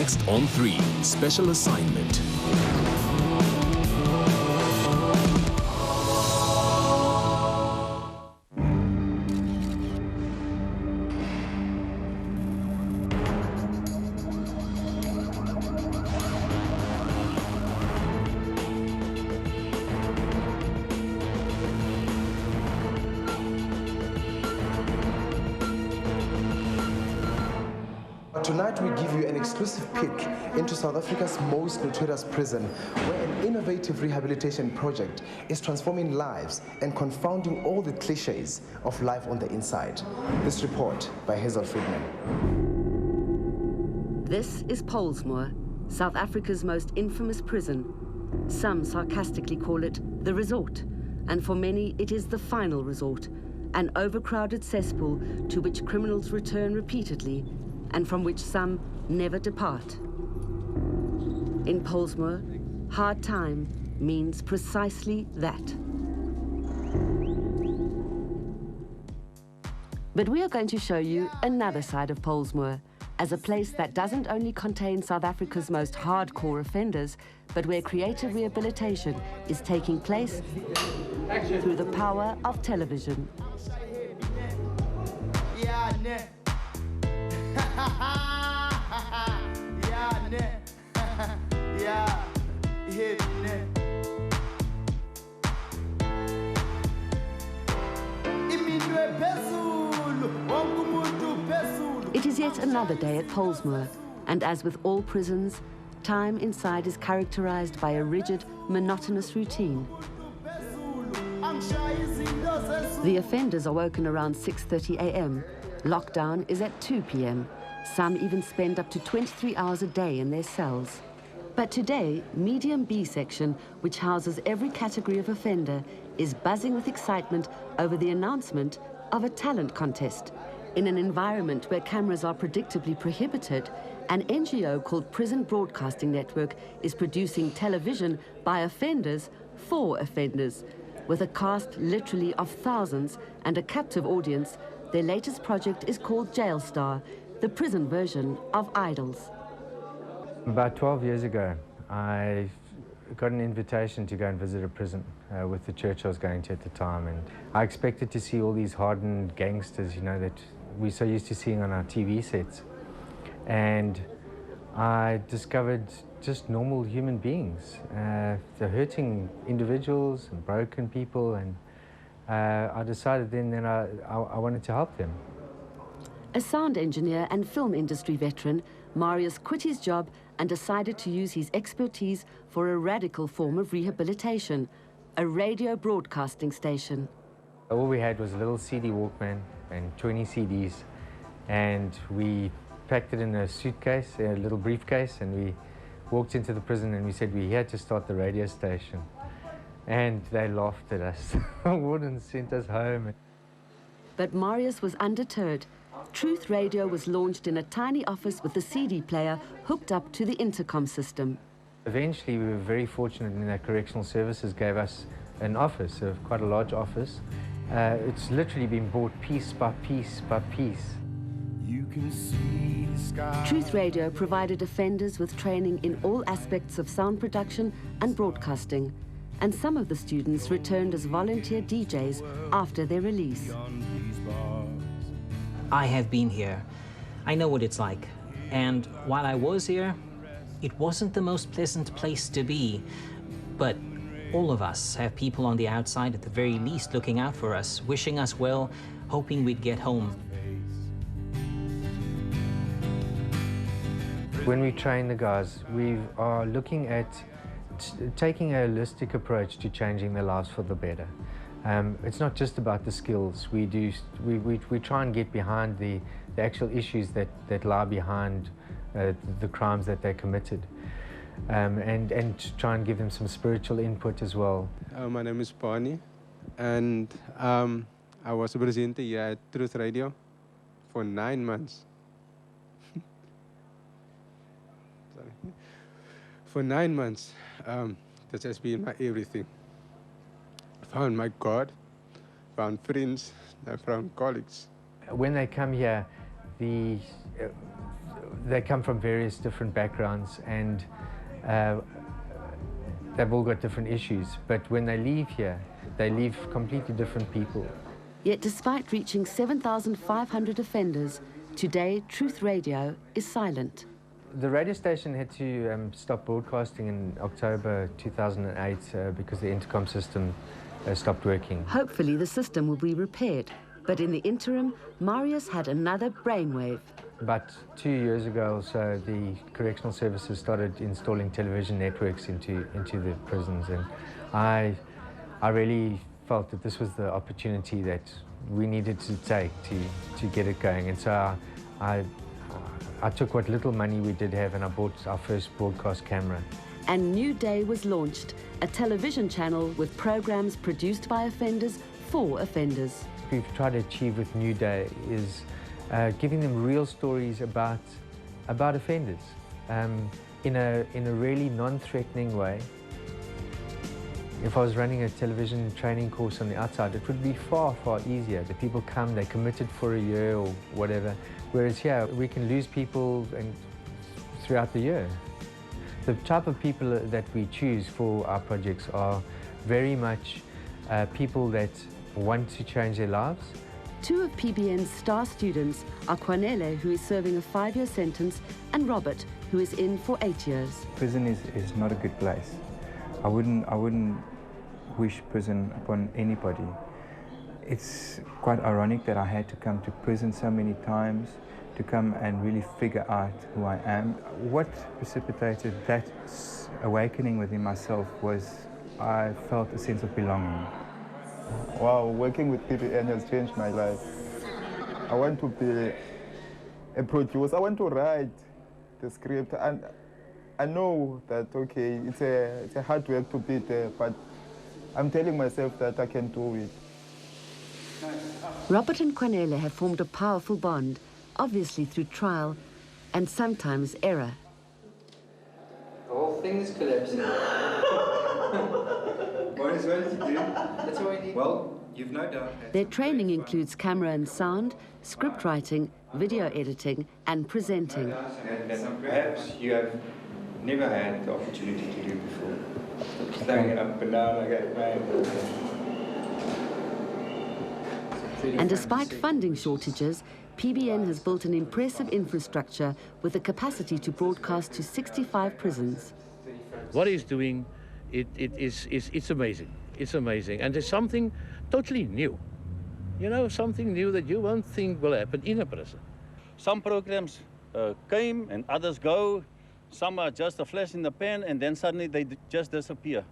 Next on 3, special assignment. Tonight we give you an exclusive peek into South Africa's most notorious prison, where an innovative rehabilitation project is transforming lives and confounding all the cliches of life on the inside. This report by Hazel Friedman. This is Pollsmoor, South Africa's most infamous prison. Some sarcastically call it the resort, and for many it is the final resort, an overcrowded cesspool to which criminals return repeatedly and from which some never depart. In Pollsmoor, hard time means precisely that. But we are going to show you another side of Pollsmoor, as a place that doesn't only contain South Africa's most hardcore offenders, but where creative rehabilitation is taking place through the power of television. It is yet another day at Pollsmoor, and as with all prisons, time inside is characterized by a rigid, monotonous routine. The offenders are woken around 6:30 a.m. Lockdown is at 2 p.m. Some even spend up to 23 hours a day in their cells. But today, Medium B section, which houses every category of offender, is buzzing with excitement over the announcement of a talent contest. In an environment where cameras are predictably prohibited, an NGO called Prison Broadcasting Network is producing television by offenders for offenders. With a cast literally of thousands and a captive audience, their latest project is called Jail Star, the prison version of Idols. About 12 years ago, I got an invitation to go and visit a prison with the church I was going to at the time, and I expected to see all these hardened gangsters, you know, that we're so used to seeing on our TV sets. And I discovered just normal human beings, the hurting individuals and broken people, and I decided then that I wanted to help them. A sound engineer and film industry veteran, Marius quit his job and decided to use his expertise for a radical form of rehabilitation, a radio broadcasting station. All we had was a little CD Walkman and 20 CDs, and we packed it in a suitcase, a little briefcase, and we walked into the prison and we said we had to start the radio station. And they laughed at us. Warden sent us home. But Marius was undeterred. Truth Radio was launched in a tiny office with a CD player hooked up to the intercom system. Eventually, we were very fortunate in that Correctional Services gave us an office, quite a large office. It's literally been bought piece by piece by piece. You can see the sky. Truth Radio provided offenders with training in all aspects of sound production and broadcasting, and some of the students returned as volunteer DJs after their release. I have been here. I know what it's like. And while I was here, it wasn't the most pleasant place to be. But all of us have people on the outside at the very least looking out for us, wishing us well, hoping we'd get home. When we train the guys, we are looking at taking a holistic approach to changing their lives for the better. It's not just about the skills. We try and get behind the actual issues that lie behind the crimes that they committed, and try and give them some spiritual input as well. My name is Barney, and I was a presenter here at Truth Radio for 9 months. Sorry. For 9 months, that has been my everything. I found my God, found friends, I found colleagues. When they come here, they come from various different backgrounds, and they've all got different issues. But when they leave here, they leave completely different people. Yet despite reaching 7,500 offenders, today Truth Radio is silent. The radio station had to stop broadcasting in October 2008 because the intercom system stopped working. Hopefully the system will be repaired, but in the interim, Marius had another brainwave. About 2 years ago or so, the correctional services started installing television networks into the prisons, and I really felt that this was the opportunity that we needed to take to get it going. And so I took what little money we did have and I bought our first broadcast camera. And New Day was launched, a television channel with programs produced by offenders for offenders. What we've tried to achieve with New Day is giving them real stories about offenders in a really non-threatening way. If I was running a television training course on the outside, it would be far, far easier. The people come, they're committed for a year or whatever, whereas here we can lose people throughout the year. The type of people that we choose for our projects are very much people that want to change their lives. Two of PBN's star students are Kwanele, who is serving a 5-year sentence, and Robert, who is in for 8 years. Prison is not a good place. I wouldn't wish prison upon anybody. It's quite ironic that I had to come to prison so many times to come and really figure out who I am. What precipitated that awakening within myself was I felt a sense of belonging. Wow, working with PBN has changed my life. I want to be a producer. I want to write the script, and I know that, okay, it's a hard work to be there, but I'm telling myself that I can do it. Robert and Kwanele have formed a powerful bond, obviously through trial and sometimes error. The whole thing is collapsing. What is going to do? That's all we need. Well, you've no doubt. Their training includes camera and sound, script writing, video editing, and presenting. And perhaps you have never had the opportunity to do before. Standing up and down like that, man. And despite funding shortages, PBN has built an impressive infrastructure with the capacity to broadcast to 65 prisons. What he's doing, it's amazing. It's amazing. And there's something totally new. You know, something new that you won't think will happen in a prison. Some programs came and others go. Some are just a flash in the pan and then suddenly they just disappear.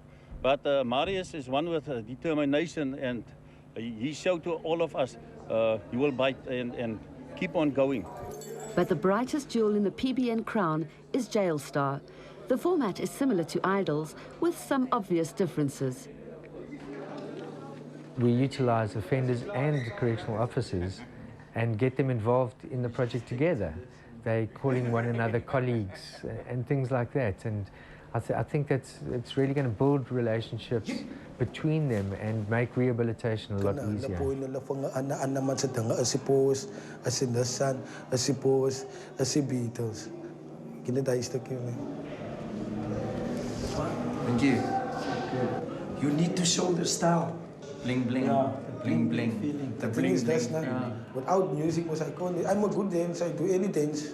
But Marius is one with determination, and he showed to all of us he will bite and keep on going. But the brightest jewel in the PBN crown is Jail Star. The format is similar to Idols, with some obvious differences. We utilize offenders and correctional officers and get them involved in the project together. They're calling one another colleagues and things like that. And I think it's really going to build relationships between them and make rehabilitation a lot easier. Thank you. You need to show the style. Bling bling, yeah, bling bling. The thing is, that's not, without music, I'm a good dancer, I do any dance.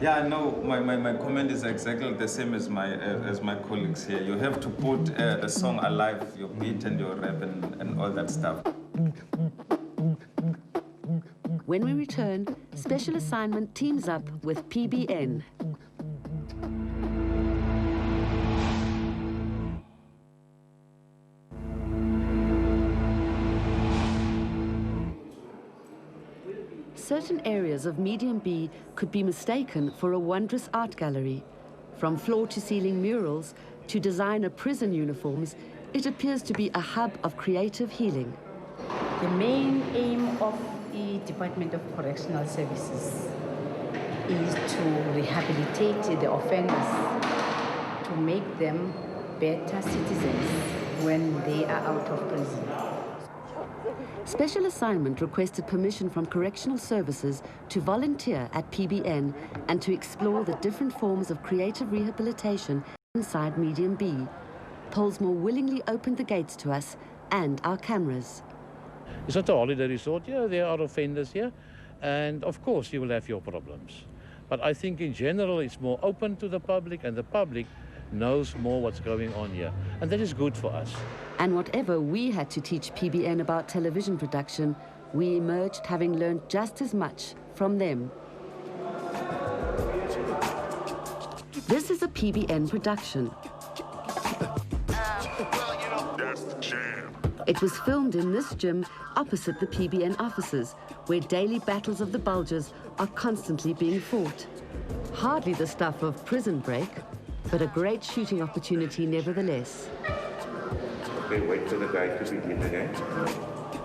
Yeah, I know. My comment is exactly the same as my colleagues here. You have to put the song alive, your beat and your rap and all that stuff. When we return, Special Assignment teams up with PBN. Certain areas of Medium B could be mistaken for a wondrous art gallery. From floor-to-ceiling murals to designer prison uniforms, it appears to be a hub of creative healing. The main aim of the Department of Correctional Services is to rehabilitate the offenders, to make them better citizens when they are out of prison. Special Assignment requested permission from Correctional Services to volunteer at PBN and to explore the different forms of creative rehabilitation inside Medium B. Pollsmoor willingly opened the gates to us and our cameras. It's not a holiday resort. Yeah, there are offenders here, and of course you will have your problems. But I think in general it's more open to the public, and the public knows more what's going on here, and that is good for us. And whatever we had to teach PBN about television production, we emerged having learned just as much from them. This is a PBN production. It was filmed in this gym opposite the PBN offices, where daily battles of the bulges are constantly being fought. Hardly the stuff of Prison Break, but a great shooting opportunity nevertheless. Okay, wait for the guy to begin again.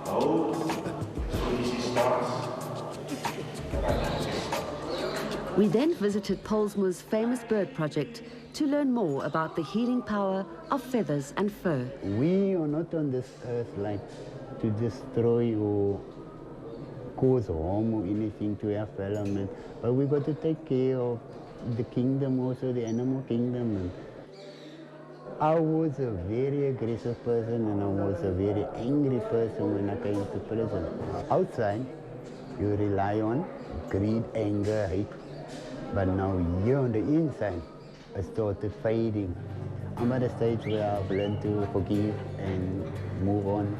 Oh, so easy starts. We then visited Pollsmoor's famous bird project to learn more about the healing power of feathers and fur. We are not on this earth like to destroy or cause harm or anything to our fellow man, but we got to take care of the kingdom, also the animal kingdom. And I was a very aggressive person, and I was a very angry person when I came to prison. Outside, you rely on greed, anger, hate, but now here on the inside, I started fading. I'm at a stage where I've learned to forgive and move on.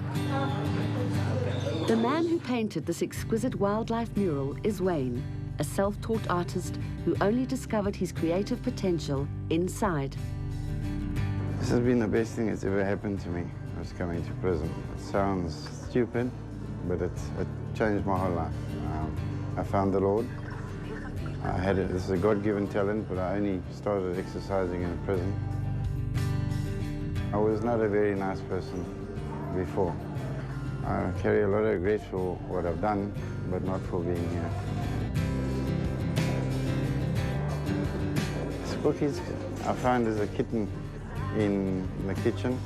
The man who painted this exquisite wildlife mural is Wayne, a self-taught artist who only discovered his creative potential inside. This has been the best thing that's ever happened to me, was coming to prison. It sounds stupid, but it changed my whole life. I found the Lord. This is a God-given talent, but I only started exercising in a prison. I was not a very nice person before. I carry a lot of regret for what I've done, but not for being here. Spookies, I found as a kitten in the kitchen,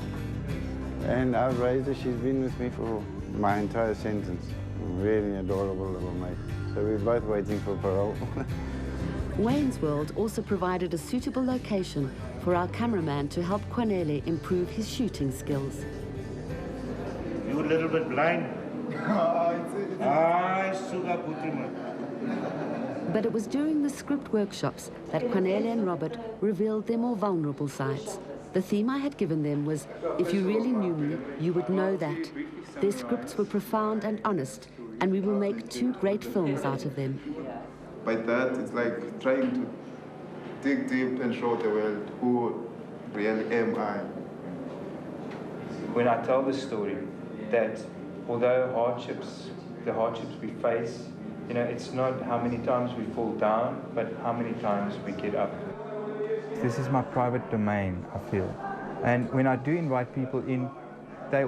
and I've raised her. She's been with me for my entire sentence. Really adorable little mate. So we're both waiting for parole. Wayne's World also provided a suitable location for our cameraman to help Kwanele improve his shooting skills. You a little bit blind. But it was during the script workshops that Kwanele and Robert revealed their more vulnerable sides. The theme I had given them was, if you really knew me, you would know that. Their scripts were profound and honest, and we will make 2 great films out of them. By that, it's like trying to dig deep and show the world who really am I. When I tell the story, that although the hardships we face, you know, it's not how many times we fall down, but how many times we get up. This is my private domain, I feel. And when I do invite people in, they're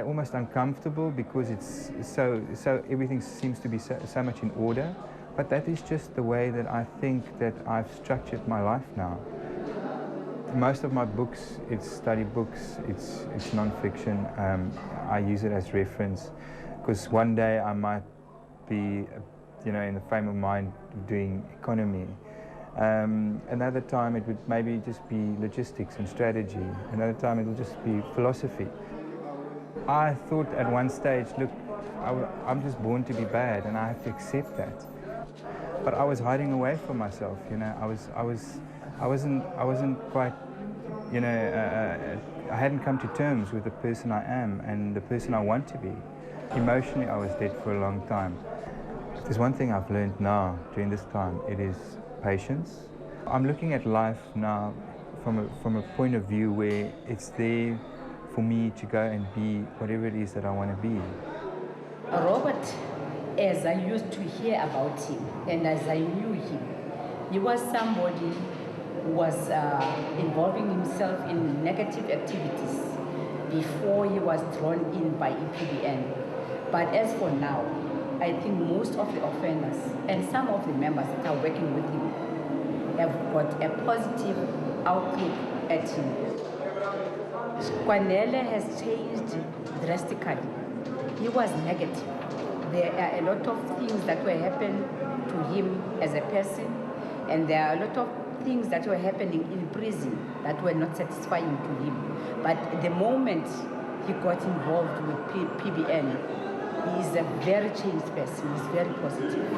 almost uncomfortable because it's so everything seems to be so much in order. But that is just the way that I think that I've structured my life now. Most of my books, it's study books, it's non-fiction. I use it as reference because one day I might be, in the frame of mind doing economy. Another time it would maybe just be logistics and strategy. Another time it will just be philosophy. I thought at one stage, look, I'm just born to be bad and I have to accept that. But I was hiding away from myself, I wasn't quite, I hadn't come to terms with the person I am and the person I want to be. Emotionally, I was dead for a long time. There's one thing I've learned now during this time, it is patience. I'm looking at life now from a point of view where it's there for me to go and be whatever it is that I want to be. Robert, as I used to hear about him and as I knew him, he was somebody who was involving himself in negative activities before he was drawn in by EPBN. But as for now, I think most of the offenders and some of the members that are working with him have got a positive outlook at him. Kwanele has changed drastically. He was negative. There are a lot of things that were happening to him as a person, and there are a lot of things that were happening in prison that were not satisfying to him. But the moment he got involved with PBN, he is a very changed person. He's very positive.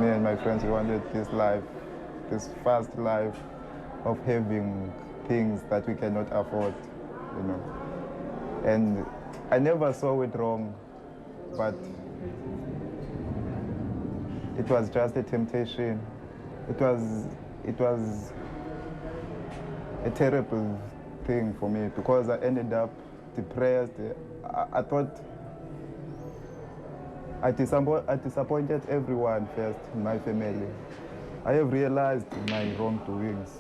Me and my friends, we wanted this life, this fast life of having things that we cannot afford, you know. And I never saw it wrong, but it was just a temptation. It was a terrible thing for me because I ended up depressed. I thought I disappointed everyone first in my family. I have realized my wrongdoings,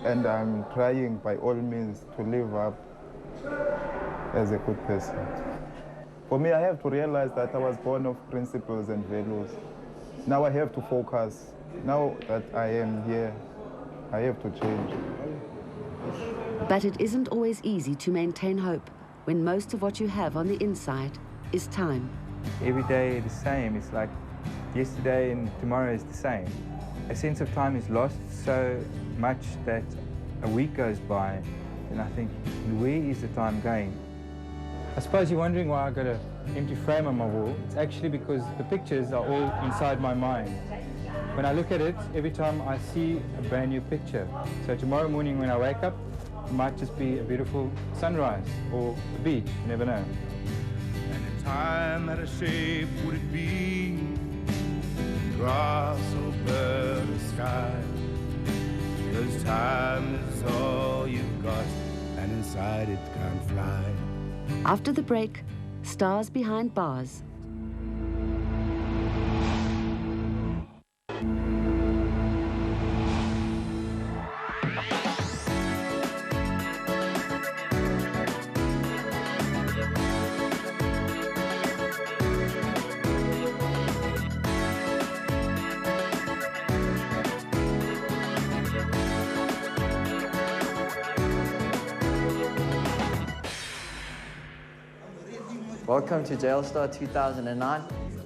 and I'm trying by all means to live up as a good person. For me, I have to realize that I was born of principles and values. Now I have to focus. Now that I am here, I have to change. But it isn't always easy to maintain hope when most of what you have on the inside is time. Every day the same. It's like yesterday and tomorrow is the same. A sense of time is lost so much that a week goes by and I think, where is the time going? I suppose you're wondering why I got an empty frame on my wall. It's actually because the pictures are all inside my mind. When I look at it, every time I see a brand new picture. So tomorrow morning when I wake up, it might just be a beautiful sunrise or a beach, you never know. And in time, at a shape would it be? Grass or bird or sky? Because time is all you've got, and inside it can't fly. After the break, Stars Behind Bars. Welcome to Jailstar 2009.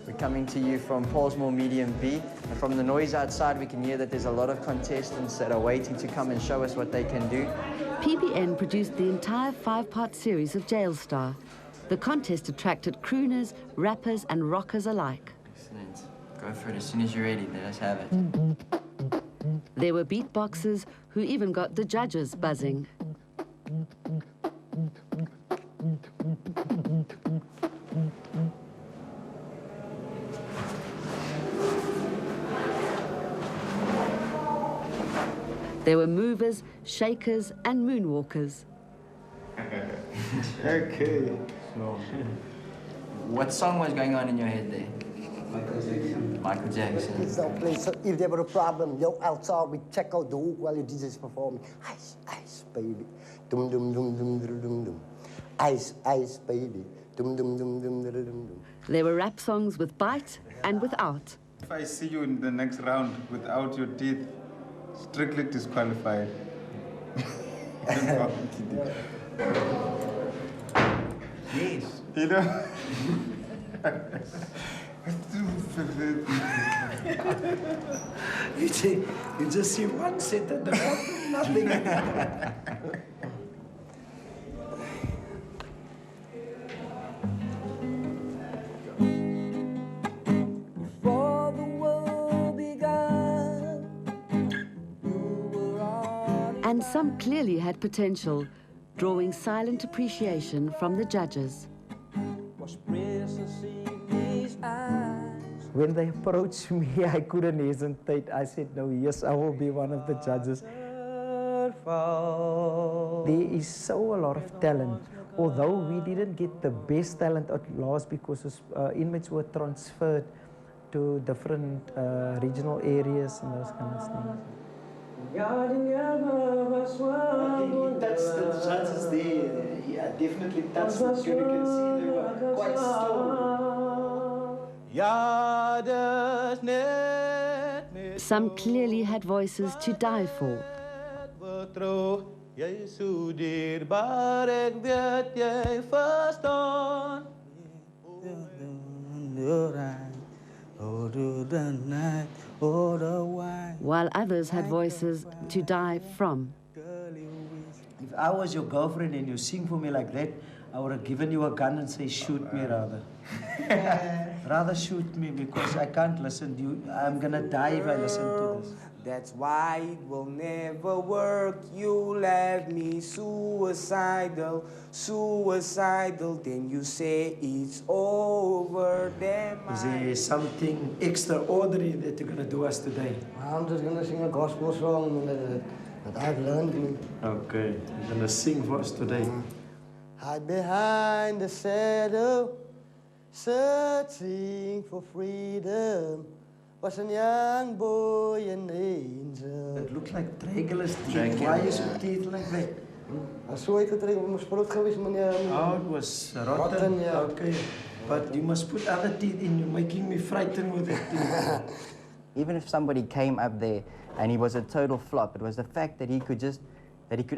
We're coming to you from Pollsmoor Medium B. And from the noise outside, we can hear that there's a lot of contestants that are waiting to come and show us what they can do. PBN produced the entire 5-part series of Jailstar. The contest attracted crooners, rappers and rockers alike. Excellent. Go for it as soon as you're ready. Let us have it. There were beatboxers who even got the judges buzzing. There were movers, shakers, and moonwalkers. Okay. So, what song was going on in your head there? Michael Jackson. Michael Jackson. So if there were a problem, yo, outside we check out the hook while your DJ's performing. Ice, ice, baby. Dum dum dum dum dum dum dum. Ice, ice, baby. Dum dum dum dum dum dum dum. There were rap songs with bite and without. If I see you in the next round without your teeth, strictly disqualified. Yes. You know? You just see one set at the bottom, nothing. And some clearly had potential, drawing silent appreciation from the judges. When they approached me, I couldn't hesitate. I said, no, yes, I will be one of the judges. There is so a lot of talent. Although we didn't get the best talent at last because inmates were transferred to different regional areas and those kind of things. I think that's the judges there. Yeah, definitely that's what you can see. They were quite Some clearly had voices to die for. Jy so dierbaar, ek weet jy verstaan. While others had voices to die from. If I was your girlfriend and you sing for me like that, I would have given you a gun and say, shoot me rather. Rather shoot me because I can't listen to you. I'm gonna die if I listen to this. That's why it will never work. You left me suicidal, suicidal. Then you say it's over. Is there something extraordinary that you're gonna do us today? I'm just gonna sing a gospel song that I've learned. Okay, you're gonna sing for us today. Hide behind the shadow, searching for freedom. Was een young boy an angel. It looks like Dracula's teeth. Why is your teeth like that? So het het moest brood geweest, meneer. Oh, it was rotten. Yeah. Okay, but you must put other teeth in. You're making me frightened with it. Even if somebody came up there and he was a total flop, it was the fact that he could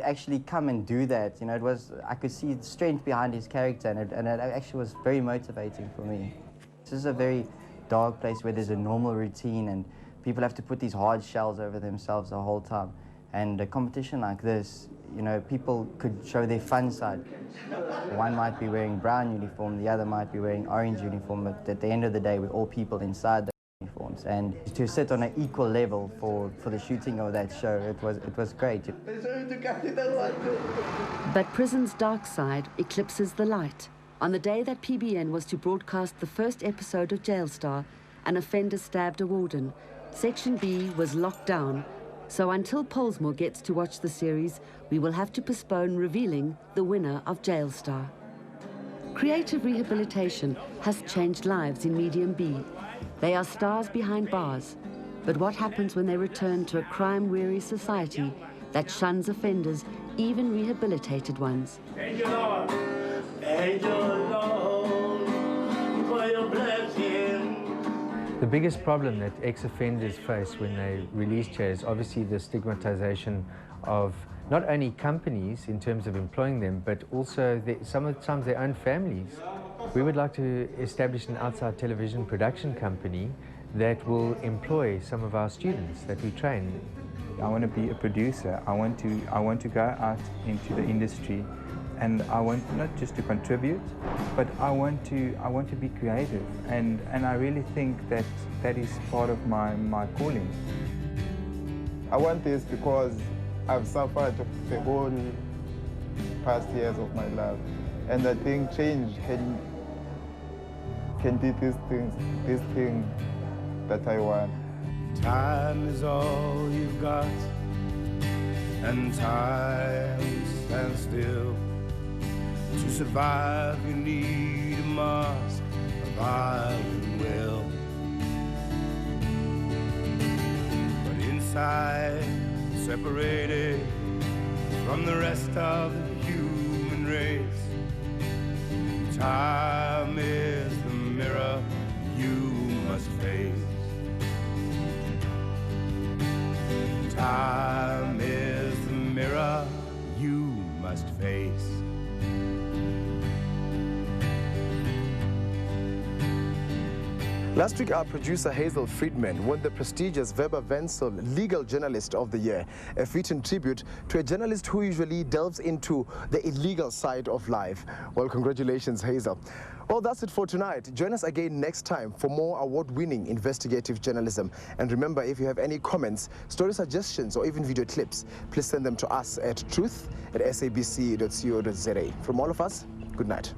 actually come and do that. You know, I could see the strength behind his character, and it actually was very motivating for me. This is a very dark place where there's a normal routine and people have to put these hard shells over themselves the whole time. And a competition like this, you know, people could show their fun side. One might be wearing brown uniform, the other might be wearing orange uniform, but at the end of the day, we're all people inside the uniforms. And to sit on an equal level for the shooting of that show, it was great. But prison's dark side eclipses the light. On the day that PBN was to broadcast the first episode of Jailstar, an offender stabbed a warden. Section B was locked down, so until Pollsmoor gets to watch the series, we will have to postpone revealing the winner of Jailstar. Creative rehabilitation has changed lives in Medium B. They are stars behind bars. But what happens when they return to a crime-weary society that shuns offenders, even rehabilitated ones? Thank you, Lord. Thank you, Lord, for your blessing. The biggest problem that ex-offenders face when they release chair is obviously the stigmatization of not only companies in terms of employing them, but also sometimes their own families. We would like to establish an outside television production company that will employ some of our students that we train. I want to be a producer. I want to go out into the industry, and I want not just to contribute, but I want to be creative, and I really think that is part of my calling. I want this because I've suffered the whole past years of my life, and I think change can be this thing that I want. Time is all you've got, and time stands still. To survive, you need a mask of iron will. But inside, separated from the rest of the human race, time is the mirror you must face. Time is the mirror you must face. Last week, our producer Hazel Friedman won the prestigious Weber Wenzel Legal Journalist of the Year, a fitting tribute to a journalist who usually delves into the illegal side of life. Well, congratulations, Hazel. Well, that's it for tonight. Join us again next time for more award-winning investigative journalism. And remember, if you have any comments, story suggestions, or even video clips, please send them to us at truth@sabc.co.za. From all of us, good night.